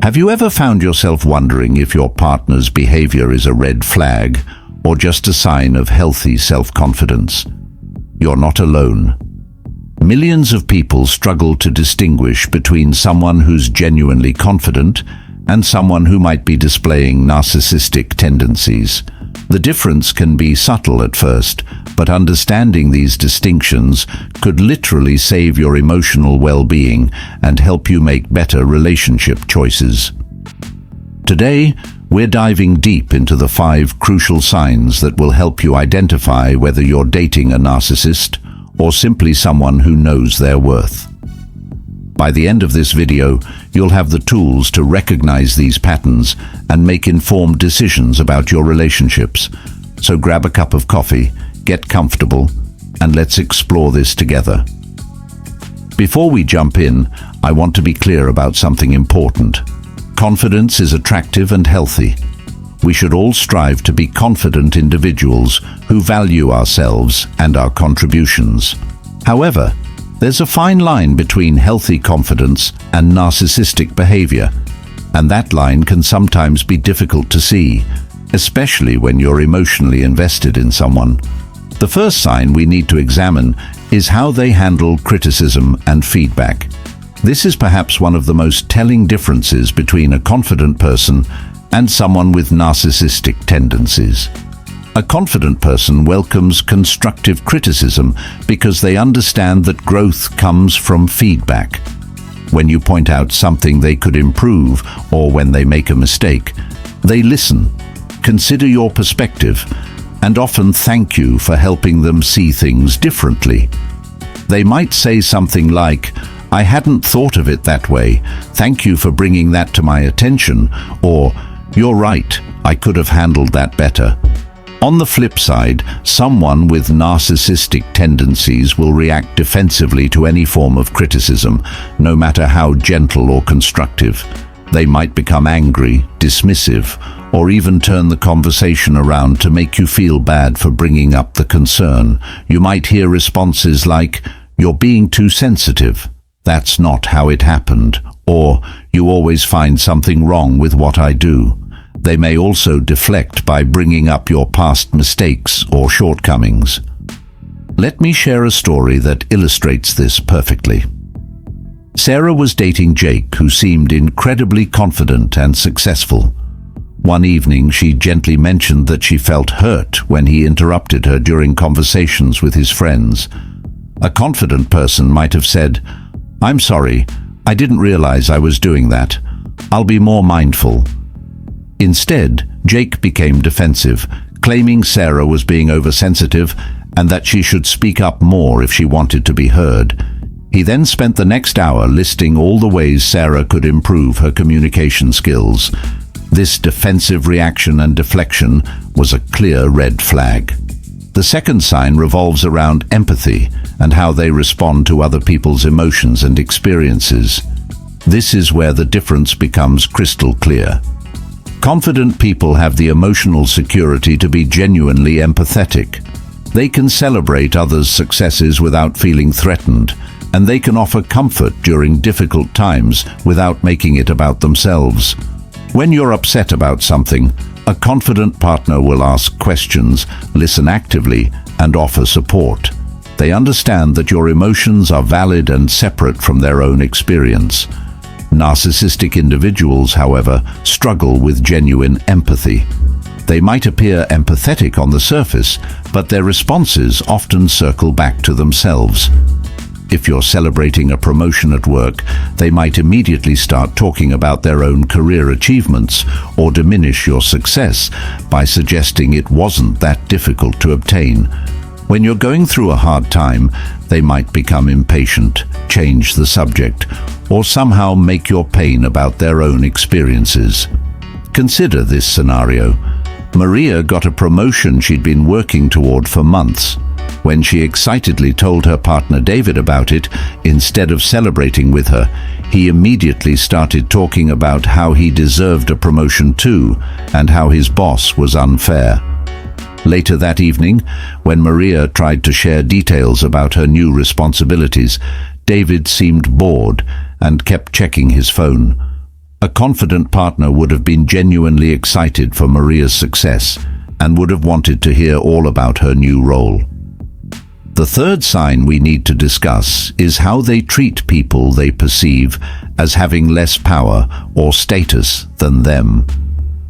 Have you ever found yourself wondering if your partner's behavior is a red flag or just a sign of healthy self-confidence? You're not alone. Millions of people struggle to distinguish between someone who's genuinely confident and someone who might be displaying narcissistic tendencies. The difference can be subtle at first, but understanding these distinctions could literally save your emotional well-being and help you make better relationship choices. Today, we're diving deep into the 5 crucial signs that will help you identify whether you're dating a narcissist or simply someone who knows their worth. By the end of this video, you'll have the tools to recognize these patterns and make informed decisions about your relationships. So grab a cup of coffee, get comfortable, and let's explore this together. Before we jump in, I want to be clear about something important. Confidence is attractive and healthy. We should all strive to be confident individuals who value ourselves and our contributions. However, there's a fine line between healthy confidence and narcissistic behavior, and that line can sometimes be difficult to see, especially when you're emotionally invested in someone. The first sign we need to examine is how they handle criticism and feedback. This is perhaps one of the most telling differences between a confident person and someone with narcissistic tendencies. A confident person welcomes constructive criticism because they understand that growth comes from feedback. When you point out something they could improve or when they make a mistake, they listen, consider your perspective, and often thank you for helping them see things differently. They might say something like, "I hadn't thought of it that way. Thank you for bringing that to my attention," or "You're right, I could have handled that better." On the flip side, someone with narcissistic tendencies will react defensively to any form of criticism, no matter how gentle or constructive. They might become angry, dismissive, or even turn the conversation around to make you feel bad for bringing up the concern. You might hear responses like, "You're being too sensitive. That's not how it happened," or "You always find something wrong with what I do." They may also deflect by bringing up your past mistakes or shortcomings. Let me share a story that illustrates this perfectly. Sarah was dating Jake, who seemed incredibly confident and successful. One evening, she gently mentioned that she felt hurt when he interrupted her during conversations with his friends. A confident person might have said, "I'm sorry, I didn't realize I was doing that. I'll be more mindful." Instead, Jake became defensive, claiming Sarah was being oversensitive and that she should speak up more if she wanted to be heard. He then spent the next hour listing all the ways Sarah could improve her communication skills. This defensive reaction and deflection was a clear red flag. The second sign revolves around empathy and how they respond to other people's emotions and experiences. This is where the difference becomes crystal clear. Confident people have the emotional security to be genuinely empathetic. They can celebrate others' successes without feeling threatened, and they can offer comfort during difficult times without making it about themselves. When you're upset about something, a confident partner will ask questions, listen actively, and offer support. They understand that your emotions are valid and separate from their own experience. Narcissistic individuals, however, struggle with genuine empathy. They might appear empathetic on the surface, but their responses often circle back to themselves. If you're celebrating a promotion at work, they might immediately start talking about their own career achievements or diminish your success by suggesting it wasn't that difficult to obtain. When you're going through a hard time, they might become impatient, change the subject, or somehow make your pain about their own experiences. Consider this scenario. Maria got a promotion she'd been working toward for months. When she excitedly told her partner David about it, instead of celebrating with her, he immediately started talking about how he deserved a promotion too, and how his boss was unfair. Later that evening, when Maria tried to share details about her new responsibilities, David seemed bored and kept checking his phone. A confident partner would have been genuinely excited for Maria's success and would have wanted to hear all about her new role. The third sign we need to discuss is how they treat people they perceive as having less power or status than them.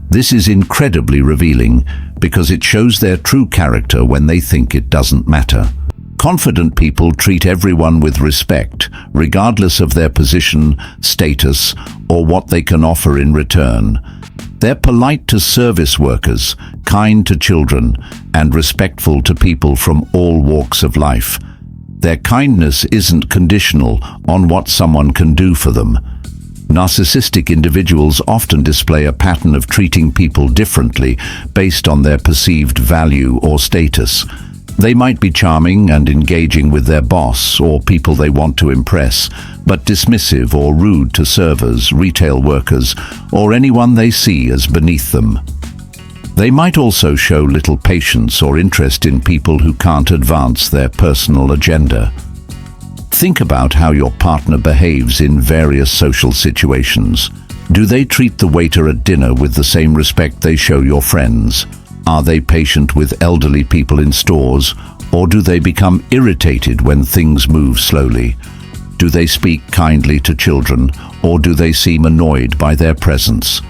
This is incredibly revealing because it shows their true character when they think it doesn't matter. Confident people treat everyone with respect, regardless of their position, status, or what they can offer in return. They're polite to service workers, kind to children, and respectful to people from all walks of life. Their kindness isn't conditional on what someone can do for them. Narcissistic individuals often display a pattern of treating people differently based on their perceived value or status. They might be charming and engaging with their boss or people they want to impress, but dismissive or rude to servers, retail workers, or anyone they see as beneath them. They might also show little patience or interest in people who can't advance their personal agenda. Think about how your partner behaves in various social situations. Do they treat the waiter at dinner with the same respect they show your friends? Are they patient with elderly people in stores, or do they become irritated when things move slowly? Do they speak kindly to children, or do they seem annoyed by their presence?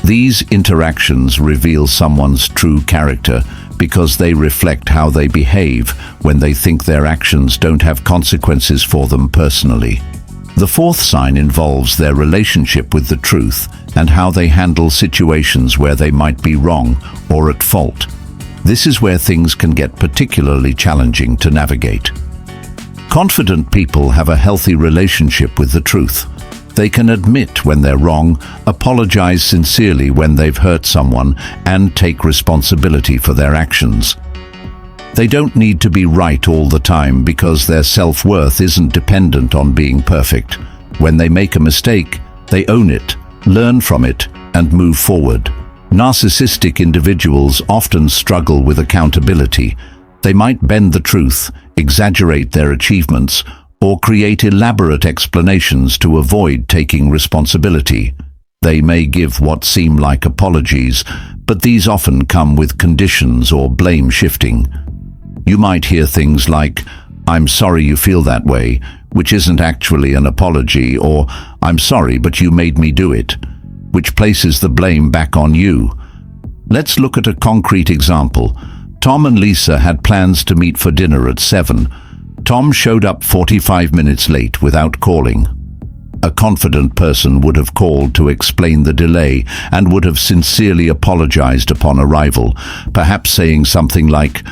These interactions reveal someone's true character because they reflect how they behave when they think their actions don't have consequences for them personally. The fourth sign involves their relationship with the truth and how they handle situations where they might be wrong or at fault. This is where things can get particularly challenging to navigate. Confident people have a healthy relationship with the truth. They can admit when they're wrong, apologize sincerely when they've hurt someone, and take responsibility for their actions. They don't need to be right all the time because their self-worth isn't dependent on being perfect. When they make a mistake, they own it, learn from it, and move forward. Narcissistic individuals often struggle with accountability. They might bend the truth, exaggerate their achievements, or create elaborate explanations to avoid taking responsibility. They may give what seem like apologies, but these often come with conditions or blame shifting. You might hear things like, "I'm sorry you feel that way," which isn't actually an apology, or "I'm sorry but you made me do it," which places the blame back on you. Let's look at a concrete example. Tom and Lisa had plans to meet for dinner at 7. Tom showed up 45 minutes late without calling. A confident person would have called to explain the delay and would have sincerely apologized upon arrival, perhaps saying something like,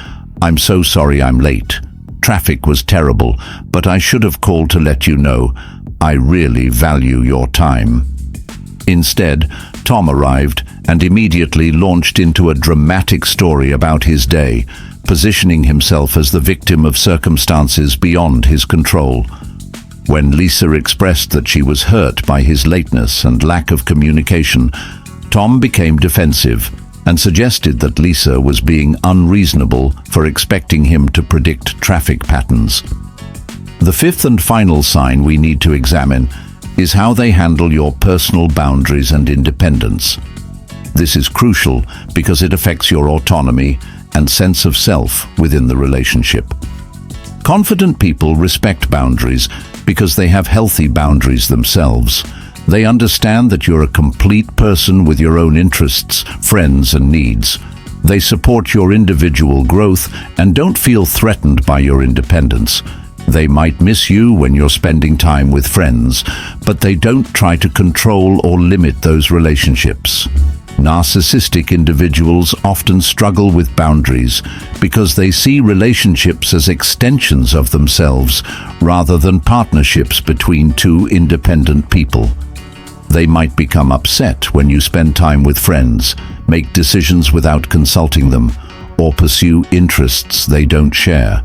"I'm so sorry I'm late. Traffic was terrible, but I should have called to let you know. I really value your time." Instead, Tom arrived and immediately launched into a dramatic story about his day, positioning himself as the victim of circumstances beyond his control. When Lisa expressed that she was hurt by his lateness and lack of communication, Tom became defensive and suggested that Lisa was being unreasonable for expecting him to predict traffic patterns. The fifth and final sign we need to examine is how they handle your personal boundaries and independence. This is crucial because it affects your autonomy and sense of self within the relationship. Confident people respect boundaries because they have healthy boundaries themselves. They understand that you're a complete person with your own interests, friends, and needs. They support your individual growth and don't feel threatened by your independence. They might miss you when you're spending time with friends, but they don't try to control or limit those relationships. Narcissistic individuals often struggle with boundaries because they see relationships as extensions of themselves rather than partnerships between two independent people. They might become upset when you spend time with friends, make decisions without consulting them, or pursue interests they don't share.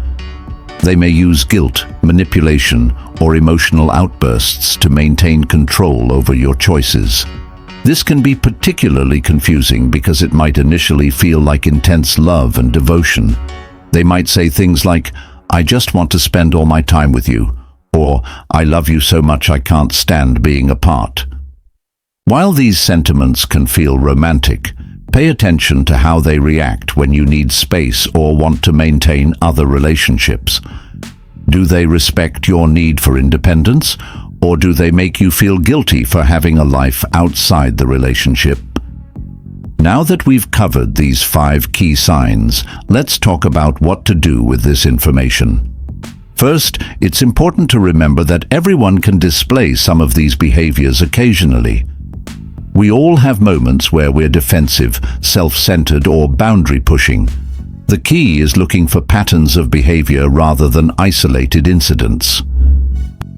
They may use guilt, manipulation, or emotional outbursts to maintain control over your choices. This can be particularly confusing because it might initially feel like intense love and devotion. They might say things like, "I just want to spend all my time with you," or "I love you so much I can't stand being apart." While these sentiments can feel romantic, pay attention to how they react when you need space or want to maintain other relationships. Do they respect your need for independence, or do they make you feel guilty for having a life outside the relationship? Now that we've covered these 5 key signs, let's talk about what to do with this information. First, it's important to remember that everyone can display some of these behaviors occasionally. We all have moments where we're defensive, self-centered, or boundary-pushing. The key is looking for patterns of behavior rather than isolated incidents.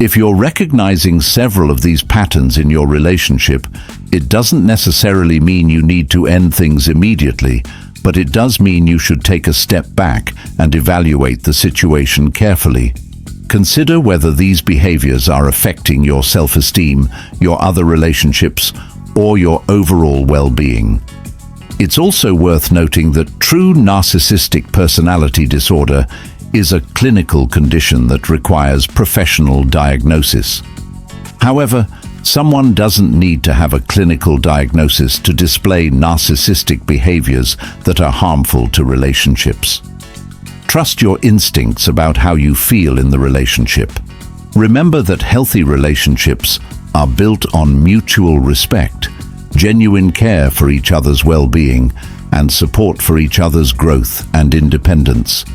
If you're recognizing several of these patterns in your relationship, it doesn't necessarily mean you need to end things immediately, but it does mean you should take a step back and evaluate the situation carefully. Consider whether these behaviors are affecting your self-esteem, your other relationships, or your overall well-being. It's also worth noting that true narcissistic personality disorder is a clinical condition that requires professional diagnosis. However, someone doesn't need to have a clinical diagnosis to display narcissistic behaviors that are harmful to relationships. Trust your instincts about how you feel in the relationship. Remember that healthy relationships are built on mutual respect, genuine care for each other's well-being, and support for each other's growth and independence.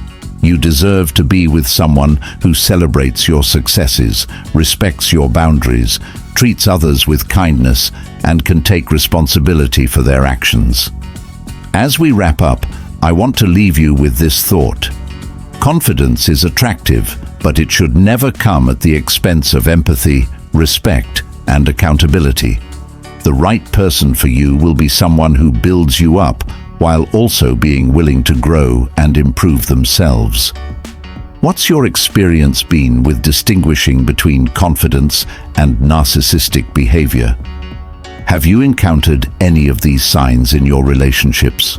You deserve to be with someone who celebrates your successes, respects your boundaries, treats others with kindness, and can take responsibility for their actions. As we wrap up, I want to leave you with this thought. Confidence is attractive, but it should never come at the expense of empathy, respect, and accountability. The right person for you will be someone who builds you up while also being willing to grow and improve themselves. What's your experience been with distinguishing between confidence and narcissistic behavior? Have you encountered any of these signs in your relationships?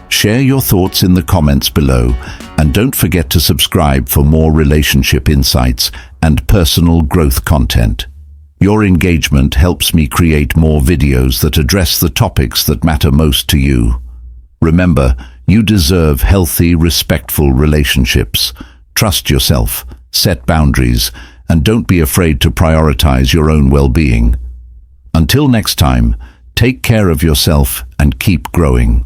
Share your thoughts in the comments below, and don't forget to subscribe for more relationship insights and personal growth content. Your engagement helps me create more videos that address the topics that matter most to you. Remember, you deserve healthy, respectful relationships. Trust yourself, set boundaries, and don't be afraid to prioritize your own well-being. Until next time, take care of yourself and keep growing.